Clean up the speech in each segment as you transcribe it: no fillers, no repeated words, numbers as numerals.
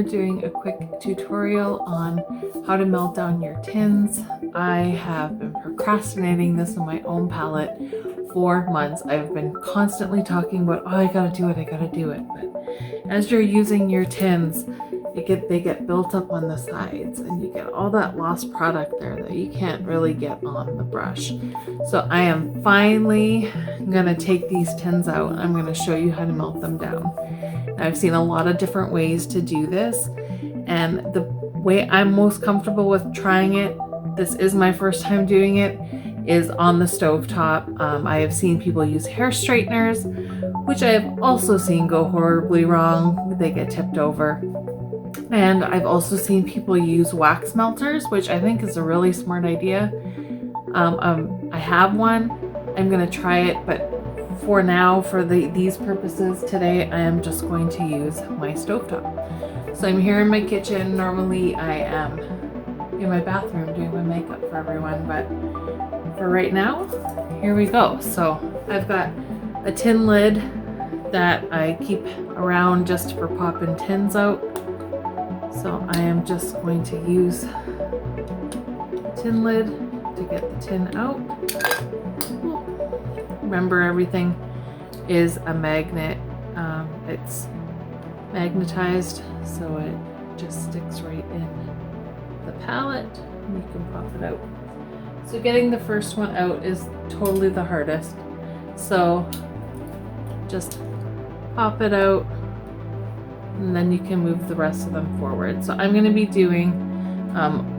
doing a quick tutorial on how to melt down your tins. I have been procrastinating this in my own palette for months. I've been constantly talking about, oh, I gotta do it. But as you're using your tins, they get built up on the sides and you get all that lost product there that you can't really get on the brush. So I am finally gonna take these tins out. I'm gonna show you how to melt them down. I've seen a lot of different ways to do this, and the way I'm most comfortable with trying it, this is my first time doing it, is on the stovetop. I have seen people use hair straighteners, which I have also seen go horribly wrong. They get tipped over. And I've also seen people use wax melters, which I think is a really smart idea. I have one. I'm gonna try it, but for now, for these purposes today, I am just going to use my stovetop. So I'm here in my kitchen. Normally I am in my bathroom doing my makeup for everyone, but for right now, here we go. So I've got a tin lid that I keep around just for popping tins out. So I am just going to use the tin lid to get the tin out. Remember, everything is a magnet. It's magnetized, so it just sticks right in the palette and you can pop it out. So getting the first one out is totally the hardest. So just pop it out, and then you can move the rest of them forward. So I'm going to be doing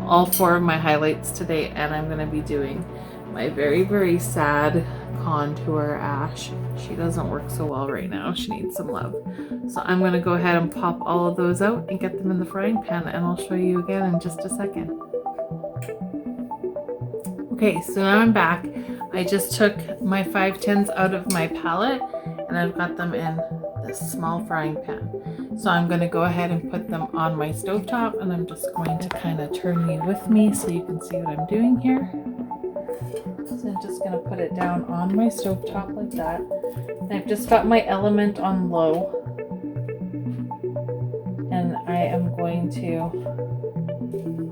all 4 of my highlights today, and I'm going to be doing my very, very sad contour ash. She doesn't work so well right now. She needs some love. So I'm going to go ahead and pop all of those out and get them in the frying pan, and I'll show you again in just a second. Okay, so now I'm back. I just took my 5 tins out of my palette and I've got them in this small frying pan. So I'm going to go ahead and put them on my stovetop, and I'm just going to kind of turn you with me so you can see what I'm doing here. So I'm just going to put it down on my stovetop like that. And I've just got my element on low, and I am going to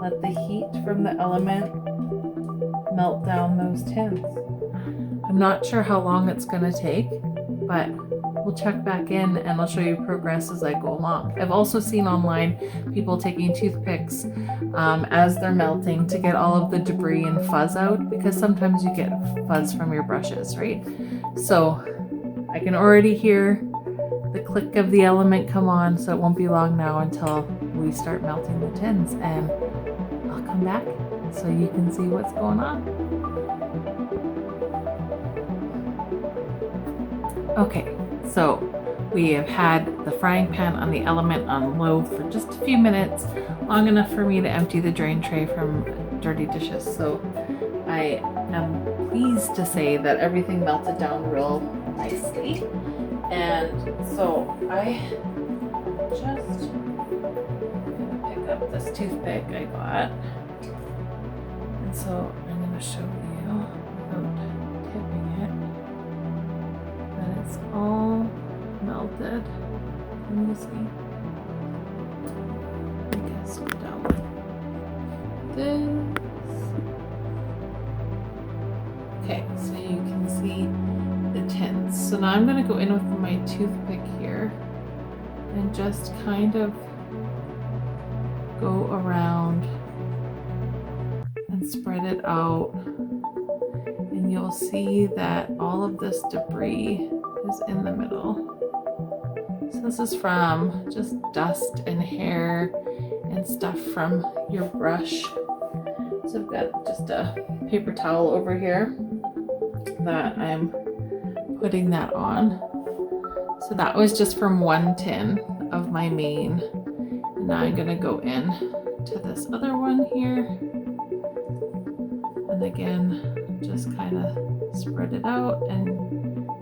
let the heat from the element melt down those tins. I'm not sure how long it's going to take, but we'll check back in and I'll show you progress as I go along. I've also seen online people taking toothpicks as they're melting to get all of the debris and fuzz out, because sometimes you get fuzz from your brushes, right? So I can already hear the click of the element come on, so it won't be long now until we start melting the tins, and I'll come back so you can see what's going on. Okay, so we have had the frying pan on the element on low for just a few minutes, long enough for me to empty the drain tray from dirty dishes. So I am pleased to say that everything melted down real nicely. And so I just gonna pick up this toothpick I got. And so I'm gonna show you without tipping it that it's all melted. Can you see? I guess we're done with this. Okay, so you can see the tins. So now I'm going to go in with my toothpick here and just kind of go around and spread it out, and you'll see that all of this debris is in the middle. So this is from just dust and hair and stuff from your brush. So I've got just a paper towel over here that I'm putting that on. So that was just from 1 tin of my main. And now I'm gonna go in to this other one here. And again, just kind of spread it out and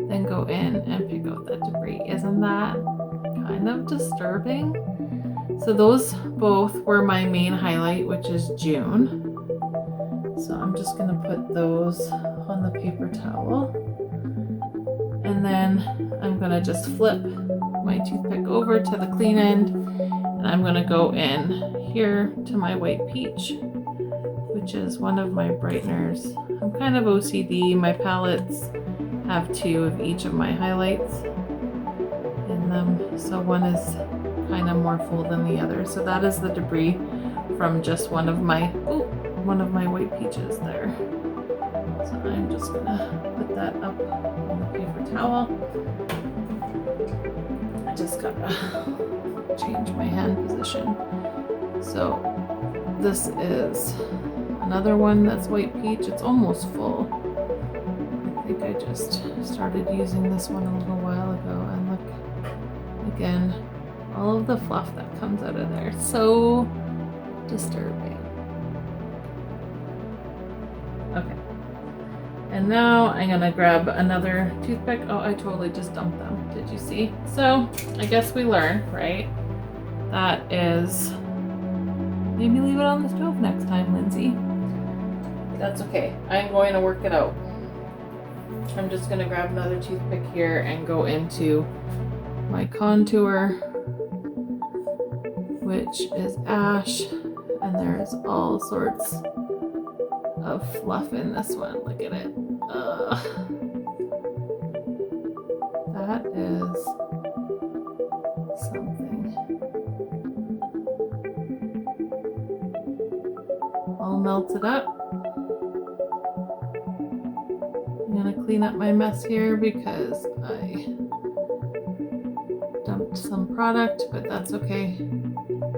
then go in and pick out that debris. Isn't that kind of disturbing? So those both were my main highlight, which is June. So I'm just gonna put those on the paper towel. And then I'm gonna just flip my toothpick over to the clean end, And I'm gonna go in here to my white peach, which is one of my brighteners. I'm kind of OCD. My palettes have 2 of each of my highlights in them. So one is kind of more full than the other. So that is the debris from just one of my white peaches there. So I'm just gonna put that up on the paper towel. I just gotta change my hand position. So this is another one that's white peach. It's almost full. I think I just started using this one a little while ago, and look, again, all of the fluff that comes out of there. So disturbing. Okay. And now I'm gonna grab another toothpick. Oh, I totally just dumped them. Did you see? So I guess we learned, right? That is, maybe leave it on the stove next time, Lindsay. That's okay. I'm going to work it out. I'm just gonna grab another toothpick here and go into my contour, which is ash, and there's all sorts of fluff in this one. Look at it. That is something. All melted up. I'm gonna clean up my mess here because I dumped some product, but that's okay.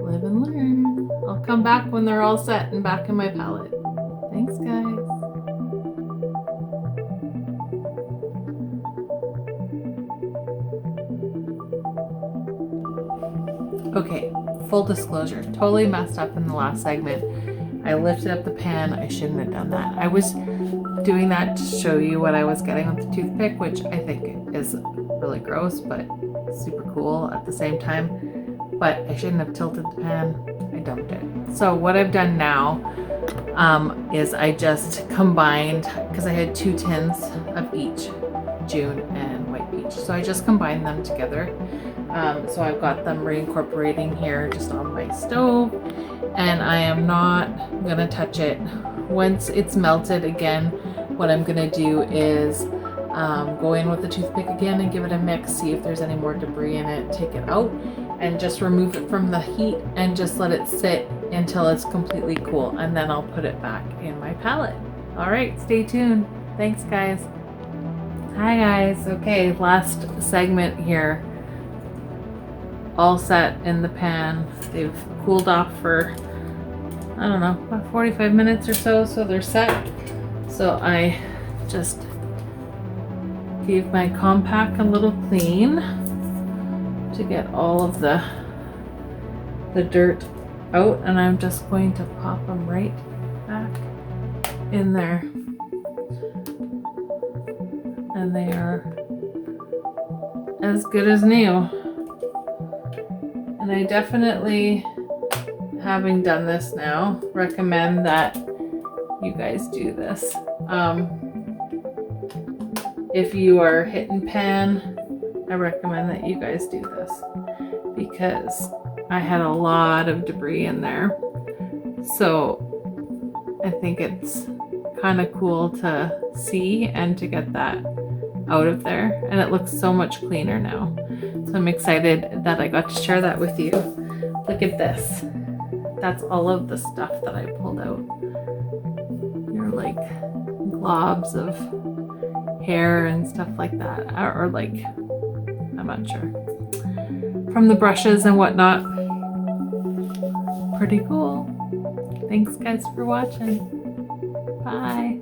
Live and learn. I'll come back when they're all set and back in my palette. Thanks, guys. Okay, full disclosure, totally messed up in the last segment. I lifted up the pan. I shouldn't have done that. I was doing that to show you what I was getting with the toothpick, which I think is really gross, but super cool at the same time. But I shouldn't have tilted the pan. I dumped it. So what I've done now is I just combined, because I had 2 tins of each, June and white peach. So I just combined them together. So I've got them reincorporating here just on my stove, and I am not gonna touch it. Once it's melted again, what I'm gonna do is go in with the toothpick again and give it a mix, see if there's any more debris in it, take it out, and just remove it from the heat and just let it sit until it's completely cool, and then I'll put it back in my palette. All right, stay tuned. Thanks, guys. Hi, guys. Okay, last segment here. All set in the pan. They've cooled off for, I don't know, about 45 minutes or so, so they're set. So I just gave my compact a little clean to get all of the dirt out, and I'm just going to pop them right back in there. And they are as good as new. And I definitely, having done this now, recommend that you guys do this. If you are hit and pan, I recommend that you guys do this, because I had a lot of debris in there. So I think it's kind of cool to see and to get that out of there, and it looks so much cleaner now. So I'm excited that I got to share that with you. Look at this. That's all of the stuff that I pulled out. They're like globs of hair and stuff like that, or like, I'm not sure, from the brushes and whatnot. Pretty cool. Thanks, guys, for watching. Bye.